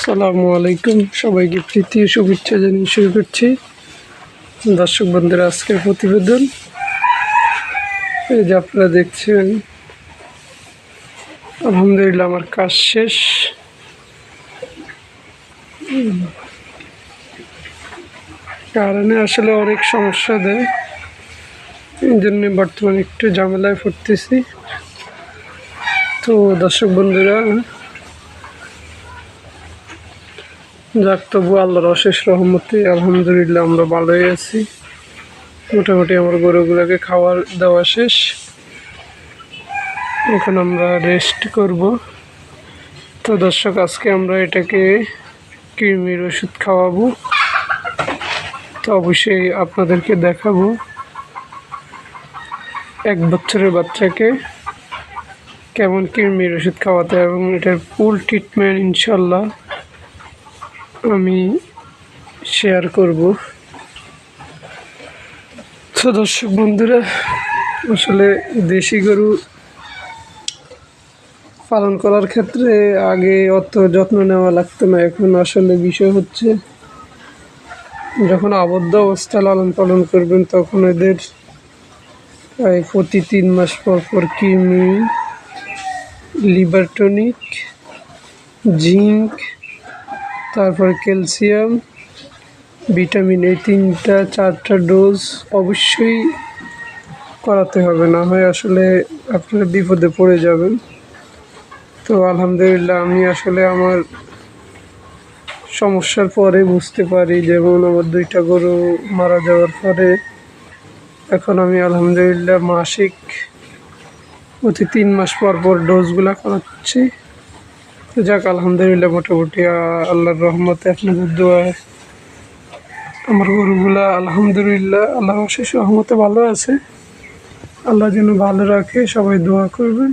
আসসালামু আলাইকুম, সবাইকে প্রীতি ও শুভেচ্ছা জানিয়ে শুরু করছি। দর্শক বন্ধুরা, আজকের প্রতিবেদন এই যে আপনারা দেখছেন, আলহামদুলিল্লাহ আমার কাজ শেষ। কারণে আসলে অনেক সমস্যা দেয়, এই জন্য বর্তমানে একটু ঝামেলায় পড়তেছি। তো দর্শক বন্ধুরা, যাক, তবু আল্লাহর অশেষ রহমতে আলহামদুলিল্লাহ আমরা ভালোই আছি। মোটামুটি আমার গরুগুলোকে খাওয়ার দেওয়া শেষ, এখন আমরা রেস্ট করব। তো দর্শক, আজকে আমরা এটাকে কৃমির ওষুধ খাওয়াবো। তো অবশ্যই আপনাদেরকে দেখাবো 1 বছরের বাচ্চাকে কেমন কৃমির ওষুধ খাওয়াতে হয় এবং এটার ফুল ট্রিটমেন্ট ইনশাল্লাহ আমি শেয়ার করব। তো দর্শক বন্ধুরা, আসলে দেশি গরু পালন করার ক্ষেত্রে আগে অত যত্ন নেওয়া লাগতো না। এখন আসলে বিষয় হচ্ছে, যখন আবদ্ধ অবস্থায় লালন পালন করবেন তখন এদের প্রতি 3 মাস পর পর কৃমি, লিভার টনিক, জিঙ্ক, তারপর ক্যালসিয়াম, ভিটামিন, এই 3-4টা ডোজ অবশ্যই করাতে হবে, না হয় আসলে আপনারা বিপদে পড়ে যাবেন। তো আলহামদুলিল্লাহ আমি আসলে আমার সমস্যার পরে বুঝতে পারি, যেমন আমার 2টা গরু মারা যাওয়ার পরে এখন আমি আলহামদুলিল্লাহ মাসিক প্রতি 3 মাস পর পর ডোজগুলা করাচ্ছি। তো যাক, আলহামদুলিল্লাহ মোটামুটি আল্লাহর রহমতে আপনাদের দোয়ায় আমার গরুগুলা আলহামদুলিল্লাহ আল্লাহর অশেষ রহমতে ভালো আছে। আল্লাহ যেন ভালো রাখে, সবাই দোয়া করবেন।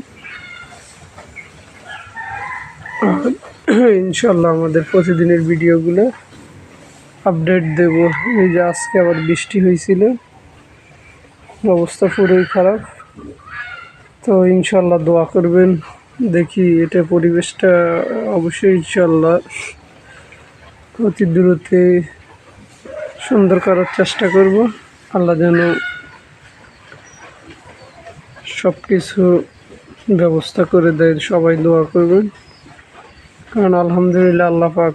ইনশাল্লাহ আমাদের প্রতিদিনের ভিডিওগুলো আপডেট দেব। এই যে আজকে আবার বৃষ্টি হয়েছিল, অবস্থা পুরোই খারাপ। তো ইনশাল্লাহ দোয়া করবেন, দেখি এটা পরিবেশটা অবশ্যই ইনশাল্লাহ অতি দ্রুতই সুন্দর করার চেষ্টা করব। আল্লাহ যেন সব কিছু ব্যবস্থা করে দেয়, সবাই দোয়া করবেন। কারণ আলহামদুলিল্লাহ আল্লাহ পাক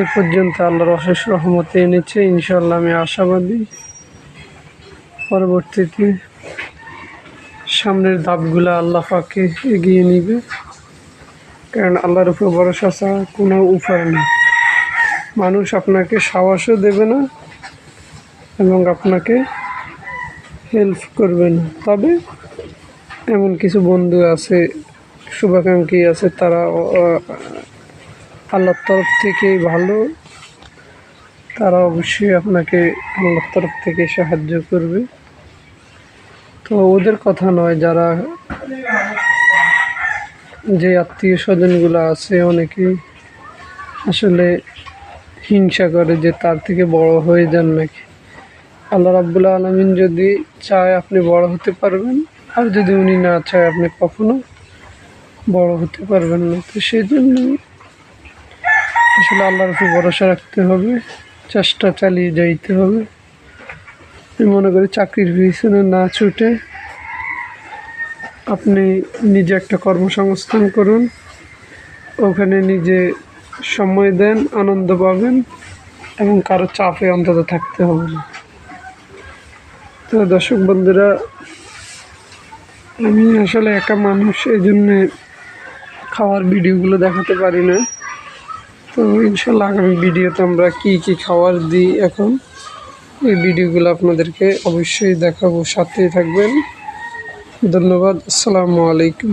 এ পর্যন্ত আল্লাহর অশেষ রহমতে এনেছে। ইনশাল্লাহ আমি আশাবাদী পরবর্তীতে সামনের ধাপগুলো আল্লাহ পাকে এগিয়ে নিবে, কারণ আল্লাহর উপর ভরসা ছাড়া কোনো উপায় নেই। মানুষ আপনাকে সাহসও দেবে না এবং আপনাকে হেল্প করবে না। তবে এমন কিছু বন্ধু আছে, শুভাকাঙ্ক্ষী আছে, তারা আল্লাহর তরফ থেকেই ভালো, তারা অবশ্যই আপনাকে আল্লাহর তরফ থেকে সাহায্য করবে। তো ওদের কথা নয়, যারা যে আত্মীয় স্বজনগুলো আছে অনেকেই আসলে হিংসা করে যে তার থেকে বড় হয়ে যান নাকি। আল্লাহ রাব্বুল আলামিন যদি চায় আপনি বড় হতে পারবেন, আর যদি উনি না চায় আপনি কখনো বড় হতে পারবেন না। তো সেই জন্য আসলে আল্লাহর উপর ভরসা রাখতে হবে, চেষ্টা চালিয়ে যাইতে হবে। আমি মনে করি চাকরির পিছনে না ছুটে আপনি নিজে একটা কর্মসংস্থান করুন, ওখানে নিজে সময় দেন, আনন্দ পাবেন এবং কারো চাপে অন্তত থাকতে হবে না। তো দর্শক বন্ধুরা, আমি আসলে একা মানুষ, এই জন্যে খাওয়ার ভিডিওগুলো দেখাতে পারি না। তো ইনশাল্লাহ আগামী ভিডিওতে আমরা কি কি খাবার দিই এখন, এই ভিডিওগুলো আপনাদেরকে অবশ্যই দেখাবো, সাথেই থাকবেন। ধন্যবাদ। আসসালামু আলাইকুম।